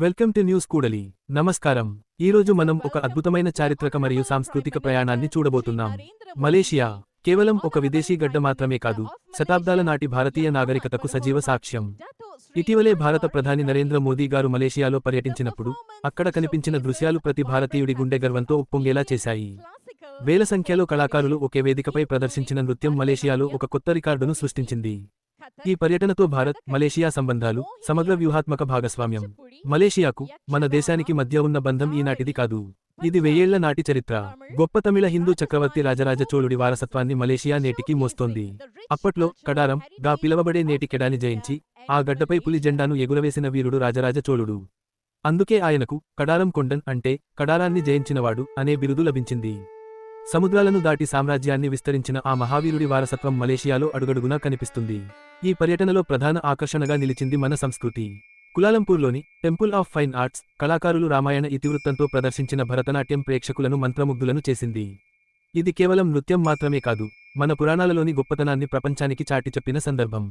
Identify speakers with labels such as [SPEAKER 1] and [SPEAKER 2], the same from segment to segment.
[SPEAKER 1] Welcome to news కూడలి. నమస్కారం. ఈరోజు మనం ఒక అద్భుతమైన చారిత్రక మరియు సాంస్కృతిక ప్రయాణాన్ని చూడబోతున్నాం. మలేషియా కేవలం ఒక విదేశీ గడ్డ మాత్రమే కాదు, శతాబ్దాల నాటి భారతీయ నాగరికతకు సజీవ సాక్ష్యం. ఇటీవలే భారత ప్రధాని నరేంద్ర మోదీ గారు మలేషియాలో పర్యటించినప్పుడు అక్కడ కనిపించిన దృశ్యాలు ప్రతి భారతీయుడి గుండె గర్వంతో ఉప్పొంగేలా చేశాయి. వేల సంఖ్యలో కళాకారులు ఒకే వేదికపై ప్రదర్శించిన నృత్యం మలేషియాలో ఒక కొత్త రికార్డును సృష్టించింది. ఈ పర్యటనతో భారత్, మలేషియా సంబంధాలు సమగ్ర వ్యూహాత్మక భాగస్వామ్యం. మలేషియాకు, మన దేశానికి మధ్య ఉన్న బంధం ఈనాటిది కాదు, ఇది వెయ్యేళ్ల నాటి చరిత్ర. గొప్ప తమిళ హిందూ చక్రవర్తి రాజరాజ చోళుడి వారసత్వాన్ని మలేషియా నేటికి మోస్తోంది. అప్పట్లో కడారం గా పిలవబడే నేటి కెడాని జయించి ఆ గడ్డపై పులి జెండాను ఎగురవేసిన వీరుడు రాజరాజ చోళుడు. అందుకే ఆయనకు కడారం కొండన్, అంటే కడారాన్ని జయించినవాడు అనే బిరుదు లభించింది. సముద్రాలను దాటి సామ్రాజ్యాన్ని విస్తరించిన ఆ మహావీరుడి వారసత్వం మలేషియాలో అడుగడుగునా కనిపిస్తుంది. ఈ పర్యటనలో ప్రధాన ఆకర్షణగా నిలిచింది మన సంస్కృతి. కులాలంపూర్లోని టెంపుల్ ఆఫ్ ఫైన్ ఆర్ట్స్ కళాకారులు రామాయణ ఇతివృత్తంతో ప్రదర్శించిన భరతనాట్యం ప్రేక్షకులను మంత్రముగ్ధులను చేసింది. ఇది కేవలం నృత్యం మాత్రమే కాదు, మన పురాణాలలోని గొప్పతనాన్ని ప్రపంచానికి చాటి చెప్పిన సందర్భం.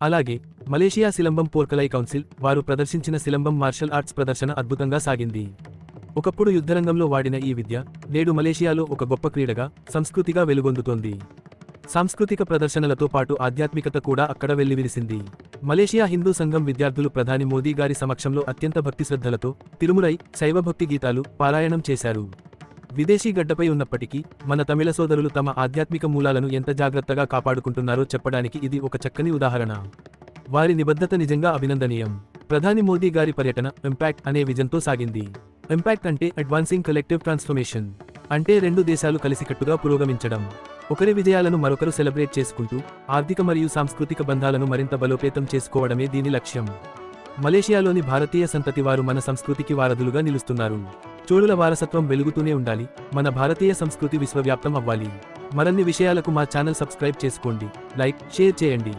[SPEAKER 1] అలాగే మలేషియా సిలంబం పోర్కలై కౌన్సిల్ వారు ప్రదర్శించిన సిలంబం మార్షల్ ఆర్ట్స్ ప్రదర్శన అద్భుతంగా సాగింది. ఒకప్పుడు యుద్ధరంగంలో వాడిన ఈ విద్య నేడు మలేషియాలో ఒక గొప్ప క్రీడగా, సంస్కృతిగా వెలుగొందుతోంది. సాంస్కృతిక ప్రదర్శనలతో పాటు ఆధ్యాత్మికత కూడా అక్కడ వెల్లివిరిసింది. మలేషియా హిందూ సంఘం విద్యార్థులు ప్రధాని మోదీ గారి సమక్షంలో అత్యంత భక్తిశ్రద్ధలతో తిరుమురై శైవభక్తి గీతాలు పారాయణం చేశారు. విదేశీ గడ్డపై ఉన్నప్పటికీ మన తమిళ సోదరులు తమ ఆధ్యాత్మిక మూలాలను ఎంత జాగ్రత్తగా కాపాడుకుంటున్నారో చెప్పడానికి ఇది ఒక చక్కని ఉదాహరణ. వారి నిబద్ధత నిజంగా అభినందనీయం. ప్రధాని మోదీ గారి పర్యటన ఇంపాక్ట్ అనే విజన్తో సాగింది. ఇంపాక్ట్ అంటే అడ్వాన్సింగ్ కలెక్టివ్ ట్రాన్స్ఫర్మేషన్. అంటే రెండు దేశాలు కలిసికట్టుగా పురోగమించడం, ఒకరి విజయాలను మరొకరు సెలబ్రేట్ చేసుకుంటూ ఆర్థిక మరియు సాంస్కృతిక బంధాలను మరింత బలోపేతం చేసుకోవడమే దీని లక్ష్యం. మలేషియాలోని భారతీయ సంతతి వారు మన సంస్కృతికి వారధులుగా నిలుస్తున్నారు. చోళుల వారసత్వం వెలుగుతూనే ఉండాలి, మన భారతీయ సంస్కృతి విశ్వవ్యాప్తం అవ్వాలి. మరిన్ని విషయాలకు మా ఛానల్ సబ్స్క్రైబ్ చేసుకోండి, లైక్, షేర్ చేయండి.